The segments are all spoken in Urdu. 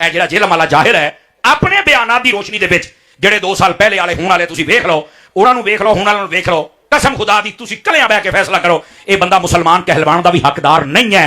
ਇਹ ਜਿਹੜਾ ਜ਼ਿਲ੍ਹਾ ਵਾਲਾ ਜ਼ਾਹਿਰ ਹੈ ਆਪਣੇ ਬਿਆਨਾਂ ਦੀ ਰੋਸ਼ਨੀ ਦੇ ਵਿੱਚ ਜਿਹੜੇ 2 ਸਾਲ ਪਹਿਲੇ ਵਾਲੇ ਹੁਣ ਵਾਲੇ ਤੁਸੀਂ ਵੇਖ ਲਓ ਉਹਨਾਂ ਨੂੰ ਵੇਖ ਲਓ ਹੁਣ ਵਾਲਿਆਂ ਨੂੰ ਵੇਖ ਲਓ ਕਸਮ ਖੁਦਾ ਦੀ ਤੁਸੀਂ ਕਲਿਆਂ ਬਹਿ ਕੇ ਫੈਸਲਾ ਕਰੋ ਇਹ ਬੰਦਾ ਮੁਸਲਮਾਨ ਕਹਿਲਵਾਨ ਦਾ ਵੀ ਹੱਕਦਾਰ ਨਹੀਂ ਹੈ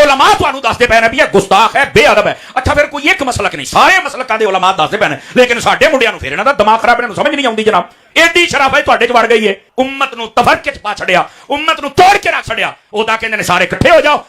ਉਲਮਾ ਤੁਹਾਨੂੰ ਦੱਸਦੇ ਪਏ ਨੇ ਵੀ ਇਹ ਗੁਸਤਾਖ ਹੈ ਬੇਅਦਬ ਹੈ ਅੱਛਾ ਫਿਰ ਕੋਈ ਇੱਕ ਮਸਲਕ ਨਹੀਂ ਸਾਰੇ ਮਸਲਕਾਂ ਦੇ ਉਲਮਾ ਦੱਸਦੇ ਪਏ ਨੇ ਲੇਕਿਨ ਸਾਡੇ ਮੁੰਡਿਆਂ ਨੂੰ ਫਿਰ ਇਹਨਾਂ ਦਾ ਦਿਮਾਗ ਖਰਾਬ ਇਹਨਾਂ ਨੂੰ ਸਮਝ ਨਹੀਂ ਆਉਂਦੀ ਜਨਾਬ ਐਡੀ ਸ਼ਰਾਫਤ ਤੁਹਾਡੇ ਚ ਵੜ ਗਈ ਹੈ ਉਮਤ ਨੂੰ ਤਫਰਕੇ ਚ ਪਾ ਛੜਿਆ ਉਮਤ ਨੂੰ ਤੋੜ ਕੇ ਰੱਖ ਛੜਿਆ ਉਹਦਾ ਕਹਿੰਦੇ ਨੇ ਸਾਰੇ ਇਕੱਠੇ ਹੋ ਜਾਓ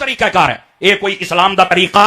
ਤਰੀਕਾਕਾਰ ਹੈ ਇਹ ਕੋਈ ਇਸਲਾਮ ਦਾ ਤਰੀਕਾ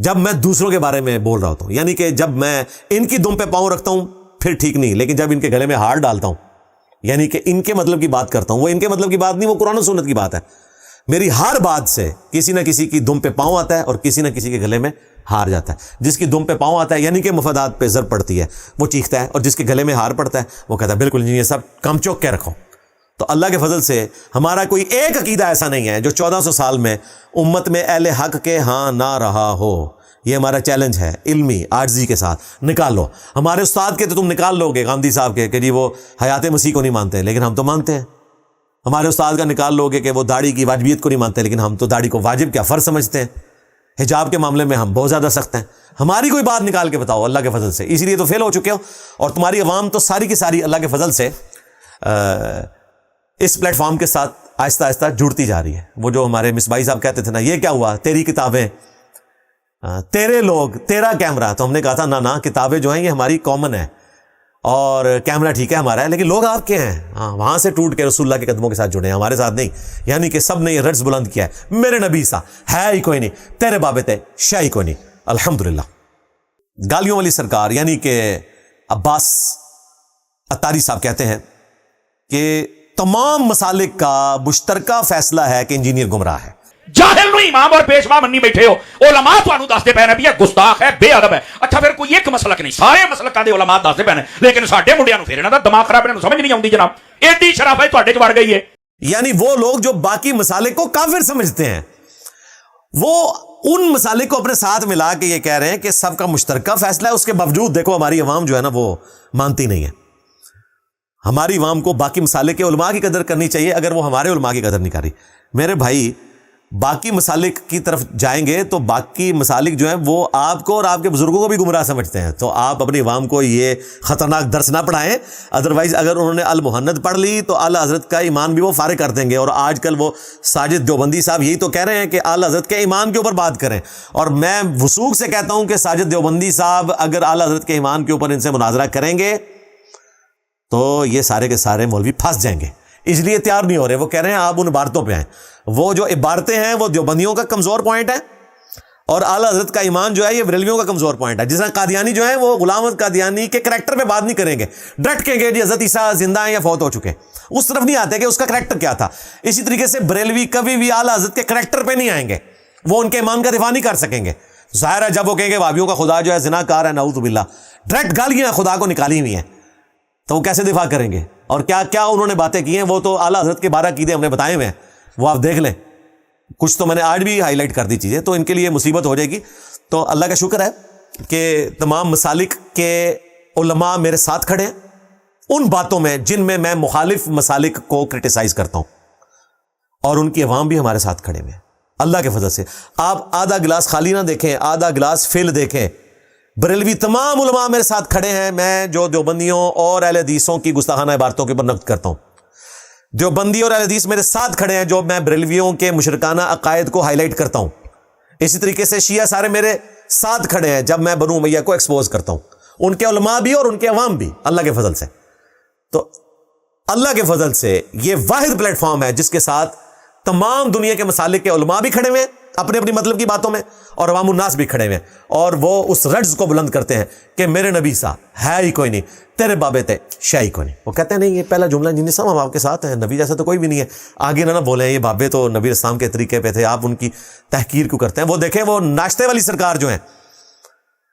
جب میں دوسروں کے بارے میں بول رہا ہوتا ہوں، یعنی کہ جب میں ان کی دم پہ پاؤں رکھتا ہوں پھر ٹھیک نہیں، لیکن جب ان کے گلے میں ہار ڈالتا ہوں، یعنی کہ ان کے مطلب کی بات کرتا ہوں، وہ ان کے مطلب کی بات نہیں، وہ قرآن و سنت کی بات ہے، میری ہر بات سے کسی نہ کسی کی دم پہ پاؤں آتا ہے اور کسی نہ کسی کے گلے میں ہار جاتا ہے۔ جس کی دم پہ پاؤں آتا ہے یعنی کہ مفادات پہ ضرب پڑتی ہے وہ چیختا ہے، اور جس کے گلے میں ہار پڑتا ہے وہ کہتا ہے بالکل انجینئر صاحب کم چوک کے رکھو۔ تو اللہ کے فضل سے ہمارا کوئی ایک عقیدہ ایسا نہیں ہے جو 1400 سال میں امت میں اہل حق کے ہاں نہ رہا ہو۔ یہ ہمارا چیلنج ہے علمی عاجزی کے ساتھ، نکال لو۔ ہمارے استاد کے تو تم نکال لو گے، گاندھی صاحب کے، کہ جی وہ حیات مسیح کو نہیں مانتے، لیکن ہم تو مانتے ہیں۔ ہمارے استاد کا نکال لو گے کہ وہ داڑھی کی واجبیت کو نہیں مانتے، لیکن ہم تو داڑھی کو واجب کیا فرض سمجھتے ہیں۔ حجاب کے معاملے میں ہم بہت زیادہ سخت ہیں۔ ہماری کوئی بات نکال کے بتاؤ اللہ کے فضل سے، اسی لیے تو فیل ہو چکے ہو، اور تمہاری عوام تو ساری کی ساری اللہ کے فضل سے اس پلیٹ فارم کے ساتھ آہستہ آہستہ جڑتی جا رہی ہے۔ وہ جو ہمارے مصباحی صاحب کہتے تھے نا، یہ کیا ہوا تیری کتابیں، تیرے لوگ، تیرا کیمرہ، تو ہم نے کہا تھا نہ کتابیں جو ہیں یہ ہماری کامن ہے اور کیمرہ ٹھیک ہے ہمارا ہے، لیکن لوگ آپ کے ہیں، وہاں سے ٹوٹ کے رسول اللہ کے قدموں کے ساتھ جڑے ہیں، ہمارے ساتھ نہیں۔ یعنی کہ سب نے یہ رٹس بلند کیا ہے، میرے نبی سا ہے ہی کوئی نہیں، تیرے بابے تے شاہی کوئی نہیں۔ الحمدللہ گالیوں والی سرکار یعنی کہ عباس اتاری صاحب کہتے ہیں کہ تمام مسالک کا مشترکہ فیصلہ ہے کہ انجینئر گمراہ ہے۔ جاہل نو امام اور پیشوا منی بیٹھے ہو، علماء تانوں دستے پے نے بھی یہ گستاخ ہے، بے ادب ہے۔ اچھا پھر کوئی ایک مسلک نہیں، سارے مسلکاں دے علماء دستے پے نے، لیکن ساڈے منڈیاں نو پھر انہاں دا دماغ خراب، انہاں نوں سمجھ نہیں آوندی جناب، ایڈی شرافت تواڈے چ وڑ گئی ہے۔ یعنی وہ لوگ جو باقی مسالک کو کافر سمجھتے ہیں، وہ ان مسالک کو اپنے ساتھ ملا کے یہ کہہ رہے ہیں کہ سب کا مشترکہ فیصلہ ہے، اس کے باوجود دیکھو ہماری عوام جو ہے نا وہ مانتی نہیں ہے۔ ہماری عوام کو باقی مسالک کے علماء کی قدر کرنی چاہیے، اگر وہ ہمارے علماء کی قدر نہیں کر رہی۔ میرے بھائی باقی مسالک کی طرف جائیں گے تو باقی مسالک جو ہیں وہ آپ کو اور آپ کے بزرگوں کو بھی گمراہ سمجھتے ہیں، تو آپ اپنی عوام کو یہ خطرناک درس نہ پڑھائیں۔ ادروائز اگر انہوں نے المحند پڑھ لی تو اعلیٰ حضرت کا ایمان بھی وہ فارغ کر دیں گے، اور آج کل وہ ساجد دیوبندی صاحب یہی تو کہہ رہے ہیں کہ اعلیٰ حضرت کے ایمان کے اوپر بات کریں، اور میں وثوق سے کہتا ہوں کہ ساجد دیوبندی صاحب اگر اعلیٰ حضرت کے ایمان کے اوپر ان سے مناظرہ کریں گے تو یہ سارے کے سارے مولوی پھنس جائیں گے، اس لیے تیار نہیں ہو رہے۔ وہ کہہ رہے ہیں آپ ان عبارتوں پہ آئیں، وہ جو عبارتیں ہیں وہ دیوبندیوں کا کمزور پوائنٹ ہے، اور اعلیٰ حضرت کا ایمان جو ہے یہ بریلویوں کا کمزور پوائنٹ ہے۔ جس طرح قادیانی جو ہے وہ غلام احمد قادیانی کے کریکٹر پہ بات نہیں کریں گے، ڈٹ کے گے جی حضرت عیسیٰ زندہ ہیں یا فوت ہو چکے، اس طرف نہیں آتے کہ اس کا کریکٹر کیا تھا۔ اسی طریقے سے بریلوی کبھی بھی اعلیٰ حضرت کے کریکٹر پہ نہیں آئیں گے، وہ ان کے ایمان کا دفاع نہیں کر سکیں گے۔ ظاہر ہے جب وہ کہیں گے وہابیوں کا خدا جو ہے زنا کار ہے، نعوذ باللہ، ڈائریکٹ گالیاں خدا کو نکالی ہوئی ہیں، تو وہ کیسے دفاع کریں گے؟ اور کیا کیا انہوں نے باتیں کی ہیں، وہ تو اعلیٰ حضرت کے 12 عقیدے ہم نے بتائے ہوئے ہیں، وہ آپ دیکھ لیں، کچھ تو میں نے آج بھی ہائی لائٹ کر دی چیزیں، تو ان کے لیے مصیبت ہو جائے گی۔ تو اللہ کا شکر ہے کہ تمام مسالک کے علماء میرے ساتھ کھڑے ہیں ان باتوں میں جن میں میں مخالف مسالک کو کرٹیسائز کرتا ہوں، اور ان کی عوام بھی ہمارے ساتھ کھڑے ہوئے ہیں اللہ کے فضل سے۔ آپ آدھا گلاس خالی نہ دیکھیں، آدھا گلاس فل دیکھیں۔ بریلوی تمام علماء میرے ساتھ کھڑے ہیں، میں جو دیوبندیوں اور اہل حدیثوں کی گستاخانہ عبارتوں کے اوپر نقد کرتا ہوں، دیوبندی اور اہل حدیث میرے ساتھ کھڑے ہیں جو میں بریلویوں کے مشرکانہ عقائد کو ہائی لائٹ کرتا ہوں۔ اسی طریقے سے شیعہ سارے میرے ساتھ کھڑے ہیں جب میں بنو امیہ کو ایکسپوز کرتا ہوں، ان کے علماء بھی اور ان کے عوام بھی، اللہ کے فضل سے۔ تو اللہ کے فضل سے یہ واحد پلیٹ فارم ہے جس کے ساتھ تمام دنیا کے مسالک کے علماء بھی کھڑے ہوئے ہیں اپنے اپنی مطلب کی باتوں میں، اور عوام الناس بھی کھڑے ہوئے ہیں، اور وہ اس رڈز کو بلند کرتے ہیں کہ میرے نبی سا ہے ہی کوئی نہیں، تیرے بابے تے شاہی کوئی نہیں۔ وہ کہتے ہیں نہیں یہ پہلا جملہ جن صاحب ہم آپ کے ساتھ ہیں، نبی جیسا تو کوئی بھی نہیں ہے، آگے نہ بولیں یہ بابے تو نبی اسلام کے طریقے پہ تھے، آپ ان کی تحقیر کیوں کرتے ہیں؟ وہ دیکھیں وہ ناشتے والی سرکار جو ہیں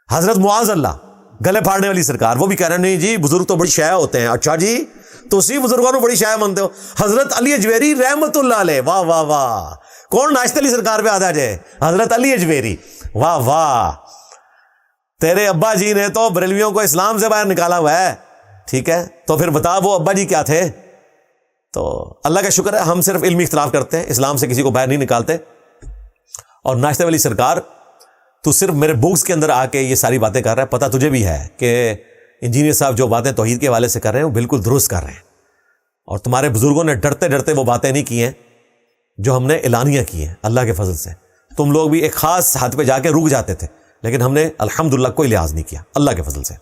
حضرت معاذ اللہ گلے پھاڑنے والی سرکار، وہ بھی کہہ رہے ہیں نہیں جی بزرگ تو بڑی شائع ہوتے ہیں۔ اچھا جی تو اسی بزرگوں کو بڑی شائع مانتے ہو؟ حضرت علی اجویری رحمت اللہ علیہ، واہ واہ واہ، کون ناشتے والی سرکار پہ آتا جائے؟ حضرت علی اجویری، واہ واہ، تیرے ابا جی نے تو بریلویوں کو اسلام سے باہر نکالا ہوا ہے، ٹھیک ہے تو پھر بتا وہ ابا جی کیا تھے؟ تو اللہ کا شکر ہے ہم صرف علمی اختلاف کرتے ہیں، اسلام سے کسی کو باہر نہیں نکالتے۔ اور ناشتے والی سرکار تو صرف میرے بکس کے اندر آ کے یہ ساری باتیں کر رہا ہے، پتہ تجھے بھی ہے کہ انجینئر صاحب جو باتیں توحید کے حوالے سے کر رہے ہیں وہ بالکل درست کر رہے ہیں، اور تمہارے بزرگوں نے ڈرتے ڈرتے وہ باتیں نہیں کی ہیں جو ہم نے اعلانیہ کی ہیں اللہ کے فضل سے۔ تم لوگ بھی ایک خاص حد پہ جا کے رک جاتے تھے، لیکن ہم نے الحمدللہ کوئی لحاظ نہیں کیا اللہ کے فضل سے۔